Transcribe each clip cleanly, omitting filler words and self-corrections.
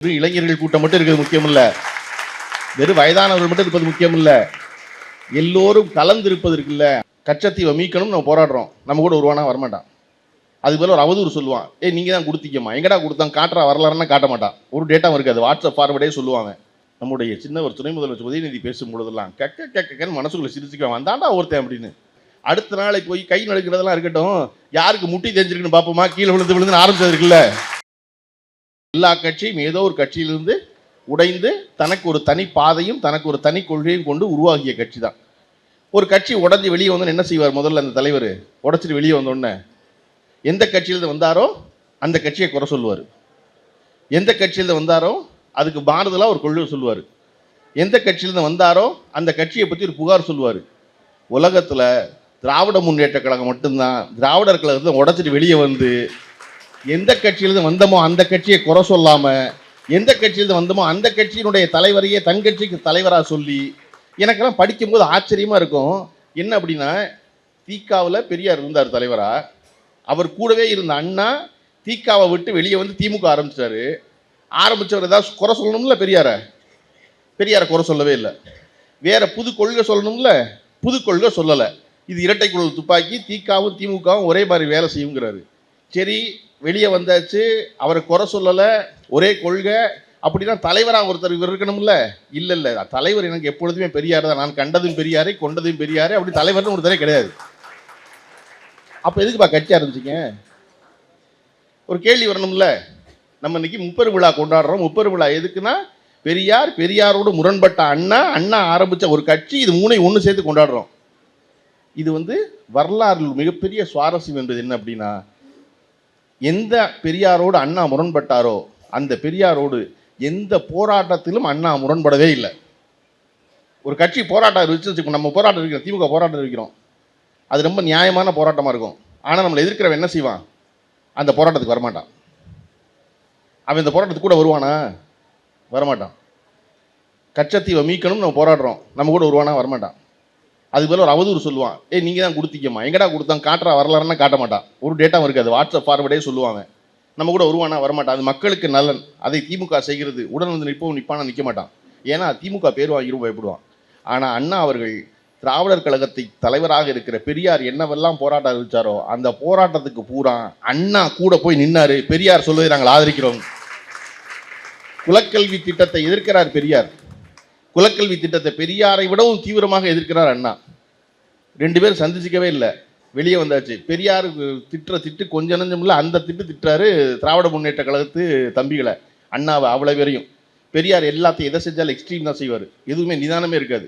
இளைஞர்கள் கூட்டம் மட்டும் இருக்கிறது முக்கியம் இல்ல, வெறும் வயதானவர்கள் மட்டும் இருப்பது முக்கியம் இல்ல, எல்லோரும் கலந்து இருப்பது இருக்குல்ல. கச்சத்தீவை மீட்கணும் நம்ம போராடுறோம், நம்ம கூட ஒருவானா வரமாட்டான். அது போல ஒரு அவதூறு சொல்லுவான், நீங்க தான் கொடுத்தீங்கம்மா, எங்கடா கொடுத்தாங்க காட்டுறா, வரலாறுன்னா காட்ட மாட்டான். ஒரு டேட்டா இருக்காது, வாட்ஸ்அப் ஃபார்வர்டே சொல்லுவாங்க. நம்முடைய சின்ன ஒரு துணை முதல்வர் உதயநிதி பேசும் பொழுதெல்லாம் கக்கன்னு மனசுக்குள்ள சிரிச்சுக்குவான், வந்தாண்டா ஒருத்தன் அப்படின்னு. அடுத்த நாளை போய் கை நடுக்கிறதெல்லாம் இருக்கட்டும், யாருக்கு முட்டி தெரிஞ்சிருக்குன்னு பார்ப்போமா, கீழே விழுந்து விழுந்து ஆரம்பிச்சது இருக்குல்ல. எல்லா கட்சியும் ஏதோ ஒரு கட்சியிலிருந்து உடைந்து தனக்கு ஒரு தனி பாதையும் தனக்கு ஒரு தனி கொள்கையும் கொண்டு உருவாகிய கட்சி தான். ஒரு கட்சி உடஞ்சி வெளியே வந்தோன்னு என்ன செய்வார்? முதல்ல அந்த தலைவர் உடைச்சிட்டு வெளியே வந்தோடனே எந்த கட்சியிலிருந்து வந்தாரோ அந்த கட்சியை குறை சொல்லுவார், எந்த கட்சியிலிருந்து வந்தாரோ அதுக்கு மாறுதலாக ஒரு கொள்கை சொல்லுவார், எந்த கட்சியிலிருந்து வந்தாரோ அந்த கட்சியை பற்றி ஒரு புகார் சொல்லுவார். உலகத்தில் திராவிட முன்னேற்ற கழகம் மட்டும்தான் திராவிடர் கழகத்தை உடைச்சிட்டு வெளியே வந்து எந்த கட்சியிலிருந்து வந்தோமோ அந்த கட்சியை குறை சொல்லாமல், எந்த கட்சியிலிருந்து வந்தோமோ அந்த கட்சியினுடைய தலைவரையே தன் கட்சிக்கு தலைவராக சொல்லி, எனக்கெல்லாம் படிக்கும்போது ஆச்சரியமாக இருக்கும். என்ன அப்படின்னா, திகாவில் பெரியார் இருந்தார் தலைவராக, அவர் கூடவே இருந்த அண்ணா திகாவை விட்டு வெளியே வந்து திமுக ஆரம்பிச்சார். ஆரம்பித்தவர் ஏதாவது குறை சொல்லணும்ல, பெரியாரை குறை சொல்லவே இல்லை. வேறு புது கொள்கை சொல்லணும்ல, புது கொள்கை சொல்லலை. இது இரட்டை குழல் துப்பாக்கி, திகாவும் திமுகவும் ஒரே மாதிரி வேலை செய்யுங்கிறாரு. சரி, வெளியே வந்தாச்சு, அவரை குறை சொல்லலை, ஒரே கொள்கை அப்படின்னா தலைவராக ஒருத்தர் இவர் இருக்கணும்ல. இல்லை, தலைவர் எனக்கு எப்பொழுதுமே பெரியார் தான், நான் கண்டதும் பெரியாரே கொண்டதும் பெரியாரே, அப்படி தலைவர்னு ஒருத்தரே கிடையாது. அப்போ எதுக்குப்பா கட்சி ஆரம்பிச்சிங்க? ஒரு கேள்வி வரணும்ல. நம்ம இன்னைக்கு முப்பெரும் விழா கொண்டாடுறோம். முப்பெரும் விழா எதுக்குன்னா, பெரியாரோடு முரண்பட்ட அண்ணா ஆரம்பித்த ஒரு கட்சி, இது மூணையும் ஒன்று சேர்த்து கொண்டாடுறோம். இது வரலாறு மிகப்பெரிய சுவாரஸ்யம் என்பது என்ன அப்படின்னா, எந்த பெரியாரோடு அண்ணா முரண்பட்டாரோ அந்த பெரியாரோடு எந்த போராட்டத்திலும் அண்ணா முரண்படவே இல்லை. ஒரு கட்சி போராட்டம் இருந்துச்சு, நம்ம போராட்டம் இருக்கிறோம், திமுக போராட்டம் இருக்கிறோம், அது ரொம்ப நியாயமான போராட்டமாக இருக்கும். ஆனால் நம்மளை எதிர்க்கிறவன் என்ன செய்வான்? அந்த போராட்டத்துக்கு வரமாட்டான். அவன் இந்த போராட்டத்துக்கு கூட வருவானா? வரமாட்டான். கச்சத்தீவை மீட்கணும் நம்ம போராடுறோம், நம்ம கூட வருவானா? வரமாட்டான். அது போல ஒரு அவதூறு சொல்லுவான், நீங்கள் தான் கொடுத்தீங்கம்மா, எங்கடா கொடுத்தாங்க காட்டுறா, வரலாறுன்னா காட்ட மாட்டான். ஒரு டேட்டா இருக்காது, வாட்ஸ்அப் ஃபார்வர்டே சொல்லுவாங்க. நம்ம கூட வருவானா? வரமாட்டான். அது மக்களுக்கு நலன், அதை திமுக செய்கிறது. உடன் வந்து நிற்பானா? நிற்க மாட்டான். ஏன்னா திமுக பேர் வாங்கிடும் பயப்படுவான். ஆனால் அண்ணா அவர்கள் திராவிடர் கழகத்தை தலைவராக இருக்கிற பெரியார் என்னவெல்லாம் போராட்டம் அறிவிச்சாரோ அந்த போராட்டத்துக்கு பூரா அண்ணா கூட போய் நின்னாரு. பெரியார் சொல்வதை நாங்கள் ஆதரிக்கிறோம். குலக்கல்வி திட்டத்தை எதிர்க்கிறார் பெரியார். குலக்கல்வி திட்டத்தை பெரியாரை விடவும் தீவிரமாக எதிர்க்கிறார் அண்ணா. ரெண்டு பேரும் சந்திச்சிக்கவே இல்லை, வெளியே வந்தாச்சு. பெரியார் திட்டு கொஞ்சம் நஞ்சம் இல்லை, அந்த திட்டுறாரு திராவிட முன்னேற்ற கழகத்து தம்பிகளை, அண்ணாவை அவ்வளோ பேரையும். பெரியார் எல்லாத்தையும் எதை செஞ்சாலும் எக்ஸ்ட்ரீம் தான் செய்வார், எதுவுமே நிதானமே இருக்காது.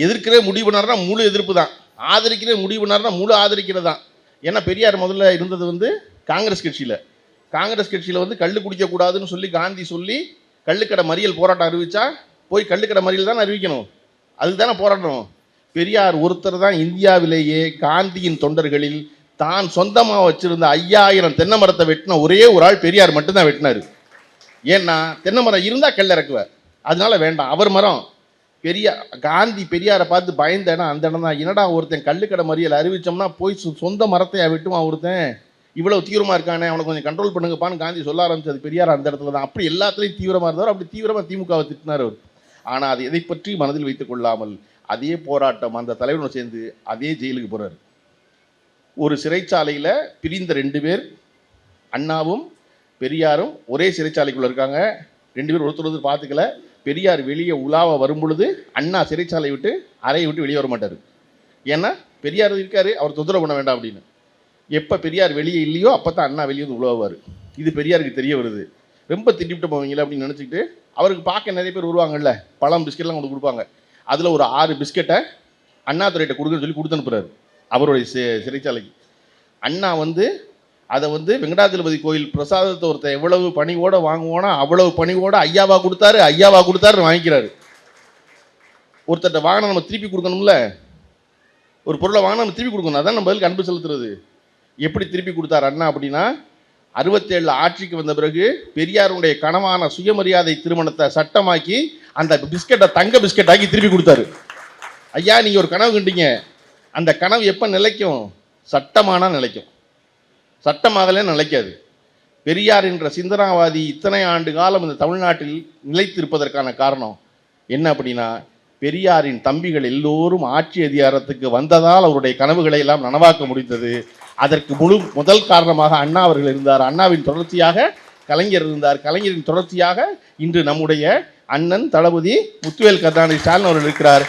எதிர்க்கிறே முடிவு பண்ணார்னா முழு எதிர்ப்பு தான், ஆதரிக்கிறே முடிவு பண்ணார்னா முழு ஆதரிக்கிறது தான். ஏன்னா பெரியார் முதல்ல இருந்தது காங்கிரஸ் கட்சியில் கள்ளு குடிக்கக்கூடாதுன்னு சொல்லி காந்தி சொல்லி கள்ளுக்கடை மறியல் போராட்டம் அறிவிச்சா போய் கள்ளுக்கடை மறியல் தான் அறிவிக்கணும், அதுக்கு தானே போராடணும். பெரியார் ஒருத்தர் தான் இந்தியாவிலேயே காந்தியின் தொண்டர்களில் தான் சொந்தமாக வச்சிருந்த 5000 தென்னை மரத்தை வெட்டின ஒரே ஒரு ஆள் பெரியார் மட்டும்தான் வெட்டினார். ஏன்னா தென்னை மரம் இருந்தால் கல் இறக்குவார், அதனால வேண்டாம். அவர் மரம் காந்தி பெரியாரை பார்த்து பயந்த இடம் அந்த இடம் தான். என்னடா ஒருத்தன் கள்ளுக்கடை மறியல் அறிவிச்சோம்னா போய் சொந்த மரத்தை வெட்டுவான் ஒருத்தன், இவ்வளோ தீவிரமாக இருக்கானே, அவனை கொஞ்சம் கண்ட்ரோல் பண்ணுங்கப்பான்னு காந்தி சொல்ல ஆரம்பிச்சது பெரியார் அந்த இடத்துல தான். அப்படி எல்லாத்துலேயும் தீவிரமாக இருந்தார். அப்படி தீவிரமாக திமுகவை திட்டினார் அவர். ஆனால் அது எதை பற்றி மனதில் வைத்துக் கொள்ளாமல் அதே போராட்டம் அந்த தலைவரோடு சேர்ந்து அதே ஜெயிலுக்கு போகிறார். ஒரு சிறைச்சாலையில் பிரிந்த 2 பேர், அண்ணாவும் பெரியாரும் ஒரே சிறைச்சாலைக்குள்ளே இருக்காங்க. 2 பேர் ஒருத்தர் பார்த்துக்கல. பெரியார் வெளியே உலாவ வரும் பொழுது அண்ணா சிறைச்சாலை விட்டு அறையை விட்டு வெளியே வர மாட்டார். ஏன்னா பெரியார் இருக்காரு, அவர் தொந்தரவு பண்ண வேண்டாம் அப்படின்னு. எப்போ பெரியார் வெளியே இல்லையோ அப்போ தான் அண்ணா வெளியே வந்து உழவுவார். இது பெரியாருக்கு தெரிய வருது. ரொம்ப திட்டிவிட்டு போவீங்களா அப்படின்னு நினச்சிக்கிட்டு அவருக்கு பார்க்க நிறைய பேர் வருவாங்கல்ல, பழம் பிஸ்கெட்லாம் கொண்டு கொடுப்பாங்க. அதில் ஒரு 6 பிஸ்கெட்டை அண்ணாதுரைகிட்ட கொடுக்குன்னு சொல்லி கொடுத்து அனுப்புறாரு அவருடைய சிறைச்சாலைக்கு. அண்ணா அதை வெங்கடாஜலபதி கோயில் பிரசாதத்தை ஒருத்தர் எவ்வளவு பணிவோடு வாங்குவோனா அவ்வளவு பணிவோடு ஐயாவா கொடுத்தாரு வாங்கிக்கிறாரு. ஒருத்தர்கிட்ட வாங்கினா நம்ம திருப்பி கொடுக்கணும்ல, ஒரு பொருளை வாங்கினா நம்ம திருப்பி கொடுக்கணும், அதான் நம்ம பதிலுக்கு அன்பு செலுத்துறது. எப்படி திருப்பி கொடுத்தார் அண்ணா அப்படின்னா, 67 ஆட்சிக்கு வந்த பிறகு பெரியாருடைய கனவான சுயமரியாதை திருமணத்தை சட்டமாக்கி அந்த பிஸ்கெட்டை தங்க பிஸ்கெட் ஆக்கி திருப்பி கொடுத்தாரு. ஐயா, நீங்கள் ஒரு கனவு கண்டீங்க, அந்த கனவு எப்போ நிலைக்கும்? சட்டமானால் நிலைக்கும், சட்டமாகலே நிலைக்காது. பெரியார் என்ற சிந்தனாவாதி இத்தனை ஆண்டு காலம் இந்த தமிழ்நாட்டில் நிலைத்திருப்பதற்கான காரணம் என்ன அப்படின்னா, பெரியாரின் தம்பிகள் எல்லோரும் ஆட்சி அதிகாரத்துக்கு வந்ததால் அவருடைய கனவுகளை எல்லாம் நனவாக்க முடிந்தது. அதற்கு முதல் காரணமாக அண்ணா அவர்கள் இருந்தார். அண்ணாவின் தொடர்ச்சியாக கலைஞர் இருந்தார். கலைஞரின் தொடர்ச்சியாக இன்று நம்முடைய அண்ணன் தளபதி முத்துவேல் கருணாநிதி ஸ்டாலின் அவர்கள் இருக்கிறார்.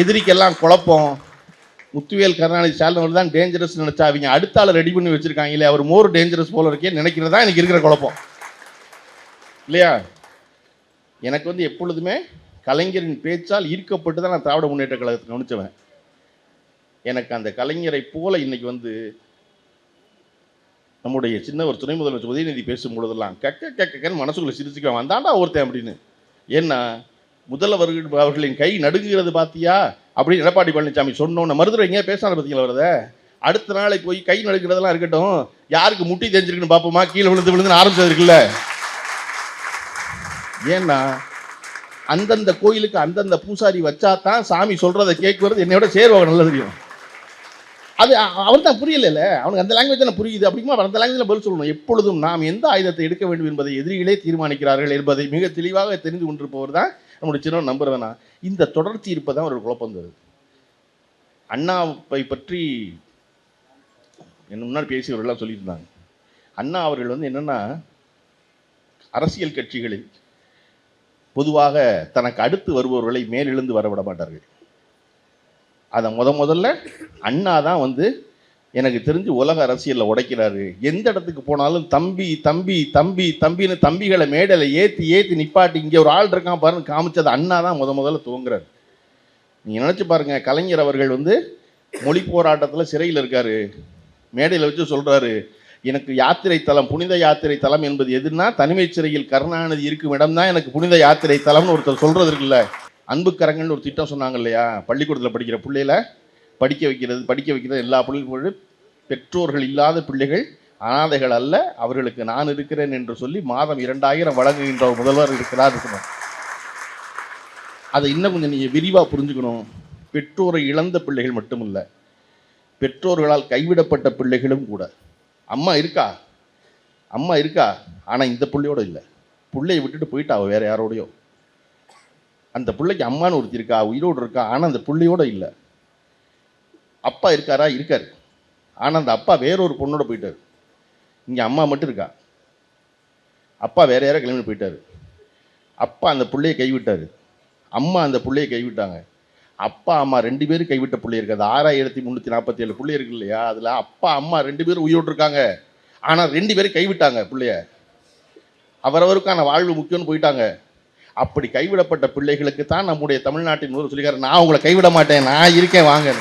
எதிரிக்கெல்லாம் குழப்பம். முத்துவேல் கருணாநிதி ஸ்டாலின் அவர்கள் தான் டேஞ்சரஸ் நினைச்சா அவங்க அடுத்த ஆள் ரெடி பண்ணி வச்சிருக்காங்களே, அவர் மோர் டேஞ்சரஸ் போல இருக்கே நினைக்கிறதா எனக்கு இருக்கிற குழப்பம் இல்லையா? எனக்கு வந்து எப்பொழுதுமே கலைஞரின் பேச்சால் ஈர்க்கப்பட்டு தான் நான் திராவிட முன்னேற்ற கழகத்தை கவனிச்சவன். எனக்கு அந்த கலைஞரை போல இன்னைக்கு வந்து நம்முடைய சின்ன ஒரு துணை முதல்வர் உதயநிதி பேசும் பொழுதெல்லாம் கக்கன்னு மனசுக்குள்ள சிரிச்சுக்க வந்தாண்டா ஒருத்தன் அப்படின்னு. ஏன்னா முதல்வர்கள் அவர்களின் கை நடுங்குகிறது பார்த்தியா அப்படின்னு எடப்பாடி பழனிசாமி சொன்னோன்னு மருத்துவர் எங்கேயா பேசாத பார்த்தீங்களா வருத. அடுத்த நாளை போய் கை நடுங்கிறதெல்லாம் இருக்கட்டும், யாருக்கு முட்டி தெரிஞ்சிருக்குன்னு பார்ப்போமா, கீழே விழுந்து ஆரம்பிச்சது இருக்குல்ல. ஏன்னா அந்தந்த கோயிலுக்கு அந்தந்த பூசாரி வச்சா தான் சாமி சொல்றதை கேட்கறது என்னையோட சேர்வாக நல்லா தெரியும். அது அவன் தான் புரியல, அவனுக்கு அந்த லாங்குவேஜ் தான் புரியுது. அப்படிங்குமா அந்த லாங்குவேஜில் பதில் சொல்லணும். எப்பொழுதும் நாம் எந்த ஆயுதத்தை எடுக்க வேண்டும் என்பதை எதிரிகளே தீர்மானிக்கிறார்கள் என்பதை மிக தெளிவாக தெரிந்து கொண்டிருப்பவர் தான் நம்முடைய சின்ன நம்புறவனா. இந்த தொடர்ச்சி இருப்பதான் ஒரு குழப்பம் தருது. அண்ணாவை பற்றி என்ன முன்னாடி பேசியவர்கள்லாம் சொல்லிட்டு இருந்தாங்க. அண்ணா அவர்கள் வந்து என்னன்னா, அரசியல் கட்சிகளில் பொதுவாக தனக்கு அடுத்து வருபவர்களை மேலெழுந்து வரவிட மாட்டார்கள். அதை முதல்ல அண்ணா தான் வந்து எனக்கு தெரிஞ்சு உலக அரசியலில் உடைக்கிறாரு. எந்த இடத்துக்கு போனாலும் தம்பி தம்பி தம்பி தம்பின்னு தம்பிகளை மேடையில் ஏற்றி நிப்பாட்டி இங்கே ஒரு ஆள் இருக்கான் பாருன்னு காமிச்சது அண்ணா தான் முதல்ல துவங்குறாரு. நீங்கள் நினச்சி பாருங்கள், கலைஞர் அவர்கள் வந்து மொழி போராட்டத்தில் சிறையில் இருக்கார். மேடையில் வச்சு சொல்கிறாரு, எனக்கு யாத்திரை தலம், புனித யாத்திரை தலம் என்பது எதுனா தனிமை சிறையில் கருணாநிதி இருக்கும் இடம் தான் எனக்கு புனித யாத்திரை தலம்னு ஒருத்தர் சொல்கிறது இருக்குல்ல. அன்பு கரங்கள்னு ஒரு திட்டம் சொன்னாங்க இல்லையா, பள்ளிக்கூடத்தில் படிக்கிற பிள்ளைகளை படிக்க வைக்கிறது எல்லா பிள்ளைகளும் பெற்றோர்கள் இல்லாத பிள்ளைகள் அனாதைகள் அல்ல, அவர்களுக்கு நான் இருக்கிறேன் என்று சொல்லி மாதம் 2000 வழங்குகின்ற முதல்வர் இருக்கிறார். அதை இன்னும் கொஞ்சம் நீங்கள் விரிவாக புரிஞ்சுக்கணும். பெற்றோரை இழந்த பிள்ளைகள் மட்டுமில்ல, பெற்றோர்களால் கைவிடப்பட்ட பிள்ளைகளும் கூட. அம்மா இருக்கா ஆனால் இந்த பிள்ளையோட இல்லை, பிள்ளையை விட்டுட்டு போயிட்டா அவள் வேற யாரோடையோ. அந்த பிள்ளைக்கு அம்மானு ஒருத்தி இருக்கா, உயிரோடு இருக்கா, ஆனால் அந்த பிள்ளையோட இல்லை. அப்பா இருக்காரு, ஆனால் அந்த அப்பா வேறொரு பொண்ணோட போயிட்டார். இங்கே அம்மா மட்டும் இருக்கா, அப்பா வேற யாரோ கிளம்பி போயிட்டார். அப்பா அந்த பிள்ளையை கைவிட்டார், அம்மா அந்த பிள்ளையை கைவிட்டாங்க. அப்பா அம்மா 2 பேரும் கைவிட்ட பிள்ளை இருக்குது. 6347 பிள்ளை இருக்கு இல்லையா, அதில் அப்பா அம்மா 2 பேரும் உயிரோடு இருக்காங்க, ஆனால் 2 பேரும் கைவிட்டாங்க பிள்ளைய. அவரவருக்கான வாழ்வு முக்கியம்னு போயிட்டாங்க. அப்படி கைவிடப்பட்ட பிள்ளைகளுக்கு தான் நம்முடைய தமிழ்நாட்டின் முதல்வர் சொல்லிக்காரு, நான் உங்களை கைவிட மாட்டேன், நான் இருக்கேன் வாங்க.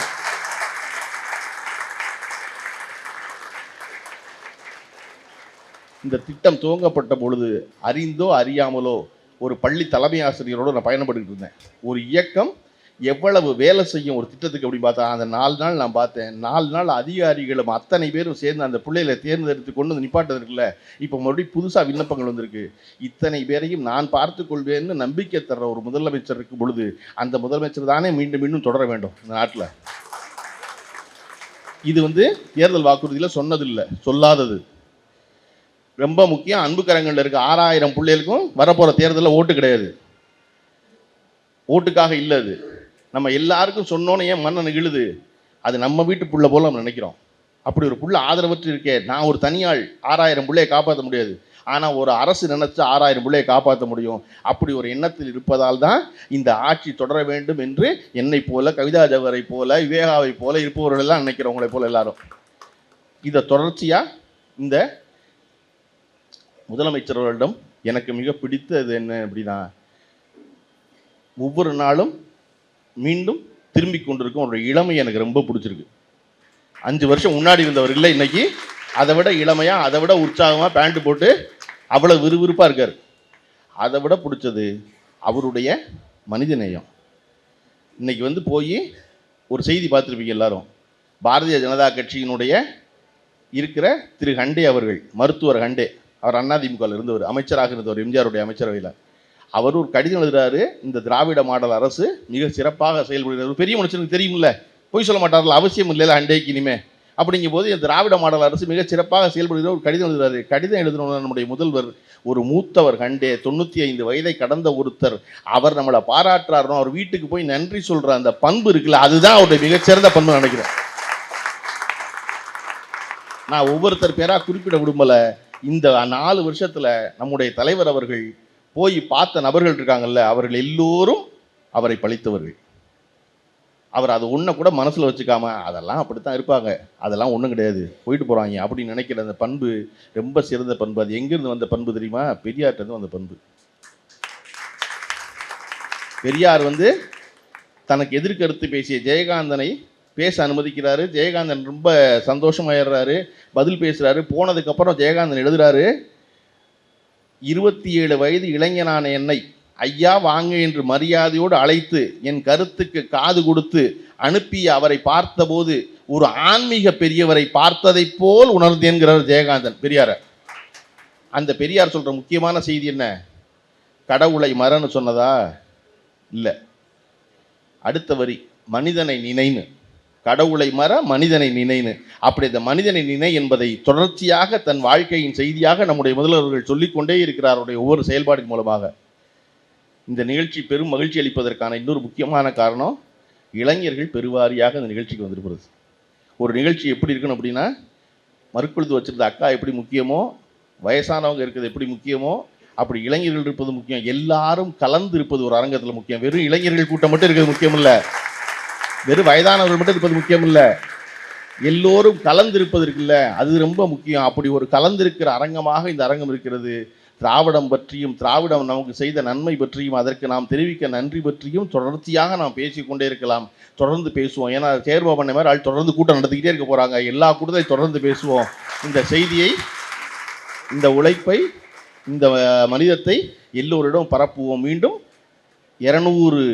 இந்த திட்டம் துவங்கப்பட்ட பொழுது அறிந்தோ அறியாமலோ ஒரு பள்ளி தலைமை ஆசிரியரோடு நான் பயணப்பட்டு இருந்தேன். ஒரு இயக்கம் எவ்வளவு வேலை செய்யும் ஒரு திட்டத்துக்கு அப்படின்னு பார்த்தா, அந்த 4 நாள் நான் பார்த்தேன். 4 நாள் அதிகாரிகளும் அத்தனை பேரும் சேர்ந்து அந்த பிள்ளைகளை தேர்ந்தெடுத்து கொண்டு வந்து நிப்பாட்டதுக்குள்ள இப்போ மறுபடியும் புதுசாக விண்ணப்பங்கள் வந்திருக்கு. இத்தனை பேரையும் நான் பார்த்து கொள்வேன்னு நம்பிக்கை தர்ற ஒரு முதலமைச்சர் இருக்கும் பொழுது அந்த முதலமைச்சர் தானே மீண்டும் மீண்டும் தொடர வேண்டும் இந்த நாட்டில். இது வந்து தேர்தல் வாக்குறுதியில் சொன்னதில்லை, சொல்லாதது. ரொம்ப முக்கியம். அன்பு கரங்களில் இருக்க 6000 பிள்ளைகளுக்கும் வரப்போகிற தேர்தலில் ஓட்டு கிடையாது, ஓட்டுக்காக இல்லை. அது நம்ம எல்லாருக்கும் சொன்னோன்னே ஏன் மண்ணை நெகிழுது, அது நம்ம வீட்டு புள்ள போல நம்ம நினைக்கிறோம். அப்படி ஒரு புள்ள ஆதரவற்று இருக்கே, நான் ஒரு தனியாள் 6000 பிள்ளையை காப்பாற்ற முடியாது, ஆனால் ஒரு அரசு நினைச்சா 6000 பிள்ளையை காப்பாற்ற முடியும். அப்படி ஒரு எண்ணத்தில் இருப்பதால் தான் இந்த ஆட்சி தொடர வேண்டும் என்று என்னை போல, கவிதா ஜவஹரை போல, விவேகாவை போல இருப்பவர்களெல்லாம் நினைக்கிறவங்களை போல எல்லாரும். இதை தொடர்ச்சியாக இந்த முதலமைச்சர்களிடம் எனக்கு மிக பிடித்தது என்ன அப்படின்னா, ஒவ்வொரு நாளும் மீண்டும் திரும்பி கொண்டிருக்கும் ஒரு இளமை எனக்கு ரொம்ப பிடிச்சிருக்கு. 5 வருஷம் முன்னாடி இருந்தவர் இல்லை, இன்னைக்கு அதை விட இளமையாக, அதை விட உற்சாகமாக பேண்ட் போட்டு அவ்வளோ விறுவிறுப்பாக இருக்கார். அதை விட பிடிச்சது அவருடைய மனிதநேயம். இன்னைக்கு வந்து போய் ஒரு செய்தி பார்த்துருப்பீங்க எல்லாரும், பாரதிய ஜனதா கட்சியினுடைய இருக்கிற திரு ஹண்டே அவர்கள், மருத்துவர் ஹண்டே, அவர் அதிமுகவில் இருந்தவர், அமைச்சராக இருந்தவர் எம்ஜிஆருடைய அமைச்சரவையில். அவர் ஒரு கடிதம் எழுதுறாரு, இந்த திராவிட மாடல் அரசு மிக சிறப்பாக செயல்படுகிறது. பெரிய மனுஷனுக்கு தெரியுமில்ல, பொய் சொல்ல மாட்டார்கள், அவசியம் இல்லைல்ல ஹண்டேக்கு இனிமே அப்படிங்கும் போது திராவிட மாடல் அரசு மிகச் சிறப்பாக செயல்படுகிற ஒரு கடிதம் எழுதுறாரு. கடிதம் எழுதினோட நம்முடைய முதல்வர் ஒரு மூத்தவர் கண்டே 95 வயதை கடந்த ஒருத்தர் அவர் நம்மளை பாராட்டுறாருனோ அவர் வீட்டுக்கு போய் நன்றி சொல்ற அந்த பண்பு இருக்குல்ல, அதுதான் அவருடைய மிகச்சிறந்த பண்பு நினைக்கிறேன். நான் ஒவ்வொருத்தர் பேரா குறிப்பிட விரும்பல. இந்த 4 வருஷத்துல நம்முடைய தலைவர் அவர்கள் போய் பார்த்த நபர்கள் இருக்காங்கல்ல, அவர்கள் எல்லோரும் அவரை பழித்தவர்கள். அவர் அதை ஒன்றை கூட மனசில் வச்சுக்காம அதெல்லாம் அப்படித்தான் இருப்பாங்க, அதெல்லாம் ஒன்றும் கிடையாது, போயிட்டு போகிறாங்க அப்படின்னு நினைக்கிற அந்த பண்பு ரொம்ப சிறந்த பண்பு. அது எங்கேருந்து வந்த பண்பு தெரியுமா? பெரியார்கிட்ட வந்த பண்பு. பெரியார் தனக்கு எதிர்கருத்து பேசிய ஜெயகாந்தனை பேச அனுமதிக்கிறாரு. ஜெயகாந்தன் ரொம்ப சந்தோஷமாயிடுறாரு, பதில் பேசுகிறாரு. போனதுக்கப்புறம் ஜெயகாந்தன் எழுதுறாரு, 27 வயது இளைஞனான என்னை ஐயா வாங்க என்று மரியாதையோடு அழைத்து என் கருத்துக்கு காது கொடுத்து அனுப்பிய அவரை பார்த்தபோது ஒரு ஆன்மீக பெரியவரை பார்த்ததை போல் உணர்ந்தேன்கிறார் ஜெயகாந்தன் பெரியார. அந்த பெரியார் சொல்ற முக்கியமான செய்தி என்ன? கடவுளை மறன்னு சொன்னதா? இல்லை. அடுத்த வரி மனிதனை நினைன்னு. கடவுளை மற மனிதனை நினைன்னு. அப்படி இந்த மனிதனை நினை என்பதை தொடர்ச்சியாக தன் வாழ்க்கையின் செய்தியாக நம்முடைய முதல்வர்கள் சொல்லிக்கொண்டே இருக்கிறார் அவருடைய ஒவ்வொரு செயல்பாட்டின் மூலமாக. இந்த நிகழ்ச்சி பெரும் மகிழ்ச்சி அளிப்பதற்கான இன்னொரு முக்கியமான காரணம், இளைஞர்கள் பெருவாரியாக இந்த நிகழ்ச்சிக்கு வந்திருக்கிறது. ஒரு நிகழ்ச்சி எப்படி இருக்கணும் அப்படின்னா, மறுக்குழுது வச்சிருந்த அக்கா எப்படி முக்கியமோ, வயசானவங்க இருக்கிறது எப்படி முக்கியமோ, அப்படி இளைஞர்கள் இருப்பது முக்கியம். எல்லாரும் கலந்து இருப்பது ஒரு அரங்கத்தில் முக்கியம். வெறும் இளைஞர்கள் கூட்டம் மட்டும் இருக்கிறது முக்கியம் இல்லை, வெறும் வயதானவர்கள் மட்டும் இருப்பது முக்கியம் இல்லை, எல்லோரும் கலந்து இருப்பது இருக்குல்ல, அது ரொம்ப முக்கியம். அப்படி ஒரு கலந்திருக்கிற அரங்கமாக இந்த அரங்கம் இருக்கிறது. திராவிடம் பற்றியும் திராவிடம் நமக்கு செய்த நன்மை பற்றியும் அதற்கு நாம் தெரிவிக்க நன்றி பற்றியும் தொடர்ச்சியாக நாம் பேசிக்கொண்டே இருக்கலாம். தொடர்ந்து பேசுவோம். ஏன்னா சேர்பாபண்ண மாதிரி ஆள் தொடர்ந்து கூட்டம் நடத்திக்கிட்டே இருக்க போகிறாங்க. எல்லா கூட்டத்தையும் தொடர்ந்து பேசுவோம். இந்த செய்தியை, இந்த உழைப்பை, இந்த மனிதத்தை எல்லோரிடம் பரப்புவோம். மீண்டும் 200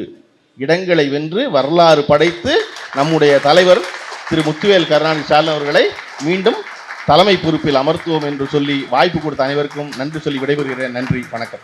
இடங்களை வென்று வரலாறு படைத்து நம்முடைய தலைவர் திரு முத்துவேல் கருணாநிதி ஸ்டாலின் அவர்களை மீண்டும் தலைமை பொறுப்பில் அமர்த்துவோம் என்று சொல்லி வாய்ப்பு கொடுத்த அனைவருக்கும் நன்றி சொல்லி விடைபெறுகிறேன். நன்றி, வணக்கம்.